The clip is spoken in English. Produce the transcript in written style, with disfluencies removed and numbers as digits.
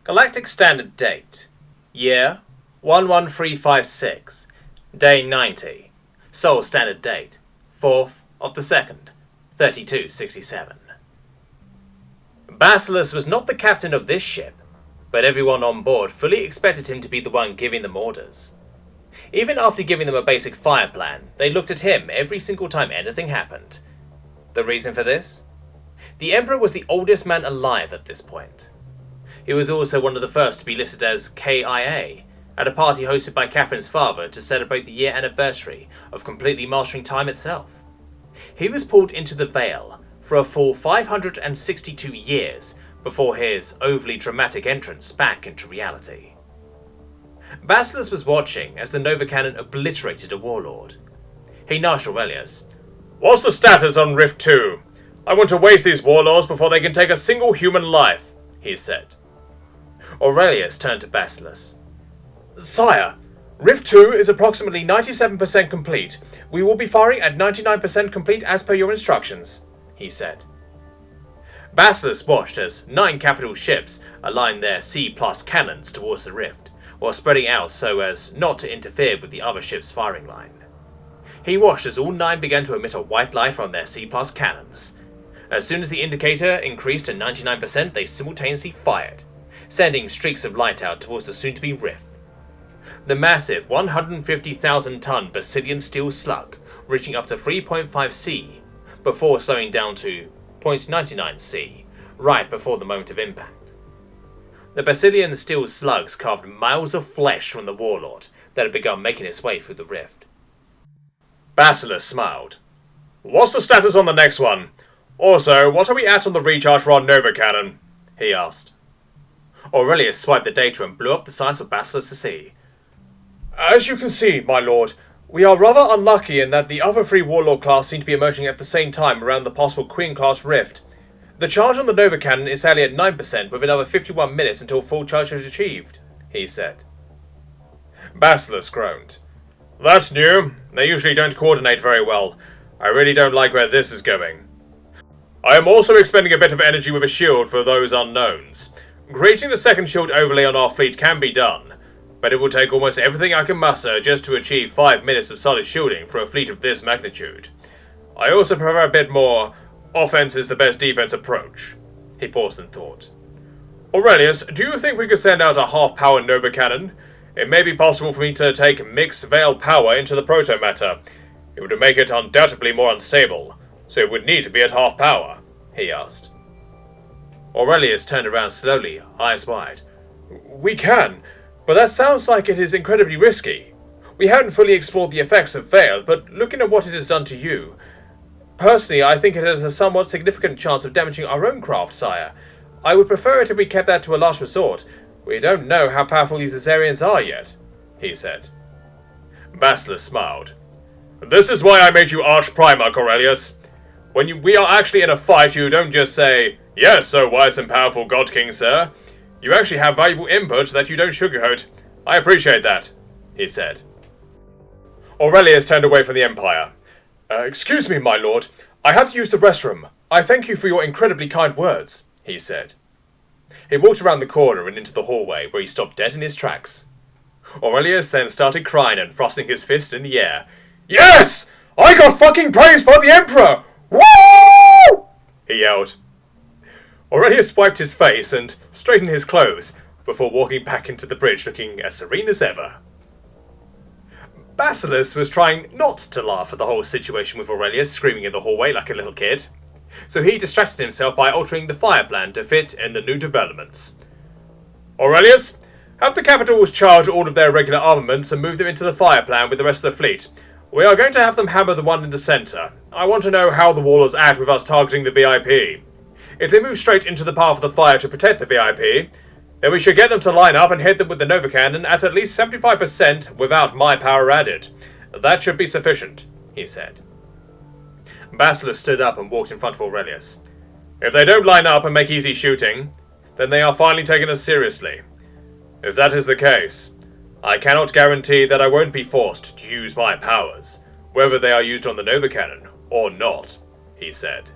Galactic Standard Date. Year 11356. Day 90. Sol Standard Date. 4th of the 2nd, 3267. Basilisk was not the captain of this ship, but everyone on board fully expected him to be the one giving them orders. Even after giving them a basic fire plan, they looked at him every single time anything happened. The reason for this? The Emperor was the oldest man alive at this point. He was also one of the first to be listed as KIA, at a party hosted by Catherine's father to celebrate the year anniversary of completely mastering time itself. He was pulled into the Veil for a full 562 years before his overly dramatic entrance back into reality. Basilisk was watching as the Nova Cannon obliterated a warlord. He nudged Aurelius. "What's the status on Rift 2? I want to waste these warlords before they can take a single human life," he said. Aurelius turned to Basilisk. "Sire, Rift 2 is approximately 97% complete. We will be firing at 99% complete as per your instructions," he said. Basilisk watched as 9 capital ships aligned their C+ cannons towards the rift, while spreading out so as not to interfere with the other ship's firing line. He watched as all 9 began to emit a white light from their C+ cannons. As soon as the indicator increased to 99%, they simultaneously fired, sending streaks of light out towards the soon-to-be rift. The massive 150,000-ton Basilian steel slug, reaching up to 3.5 C, before slowing down to 0.99 C, right before the moment of impact. The Basilian steel slugs carved miles of flesh from the warlord that had begun making its way through the rift. Basilisk smiled. "What's the status on the next one? Also, what are we at on the recharge for our Nova Cannon?" he asked. Aurelius swiped the data and blew up the size for Basilisk to see. "As you can see, my lord, we are rather unlucky in that the other 3 warlord class seem to be emerging at the same time around the possible Queen class rift. The charge on the Nova Cannon is sadly at 9% with another 51 minutes until full charge is achieved," he said. Basilisk groaned. "That's new. They usually don't coordinate very well. I really don't like where this is going. I am also expending a bit of energy with a shield for those unknowns. Creating a second shield overlay on our fleet can be done, but it will take almost everything I can muster just to achieve 5 minutes of solid shielding for a fleet of this magnitude. I also prefer a bit more offense is the best defense approach." He paused and thought. "Aurelius, do you think we could send out a half-power Nova Cannon? It may be possible for me to take mixed Veil power into the proto-matter. It would make it undoubtedly more unstable, so it would need to be at half power," he asked. Aurelius turned around slowly, eyes wide. "We can, but that sounds like it is incredibly risky. We haven't fully explored the effects of Veil, but looking at what it has done to you, personally, I think it has a somewhat significant chance of damaging our own craft, sire. I would prefer it if we kept that to a last resort. We don't know how powerful these Azarians are yet," he said. Basilisk smiled. "This is why I made you Arch-Primarch, Aurelius. When we are actually in a fight, you don't just say, 'Yes, so wise and powerful God King, sir.' You actually have valuable input that you don't sugarcoat. I appreciate that," he said. Aurelius turned away from the Empire. Excuse me, my lord. I have to use the restroom. I thank you for your incredibly kind words," he said. He walked around the corner and into the hallway, where he stopped dead in his tracks. Aurelius then started crying and thrusting his fist in the air. "Yes! I got fucking praise by the Emperor! Woo!" he yelled. Aurelius wiped his face and straightened his clothes before walking back into the bridge looking as serene as ever. Basilisk was trying not to laugh at the whole situation with Aurelius screaming in the hallway like a little kid, so he distracted himself by altering the fire plan to fit in the new developments. "Aurelius, have the capitals charge all of their regular armaments and move them into the fire plan with the rest of the fleet. We are going to have them hammer the one in the centre. I want to know how the warlords act with us targeting the VIP. If they move straight into the path of the fire to protect the VIP, then we should get them to line up and hit them with the Nova Cannon at least 75% without my power added. That should be sufficient," he said. Basilisk stood up and walked in front of Aurelius. "If they don't line up and make easy shooting, then they are finally taking us seriously. If that is the case, I cannot guarantee that I won't be forced to use my powers, whether they are used on the Nova Cannon or not," he said.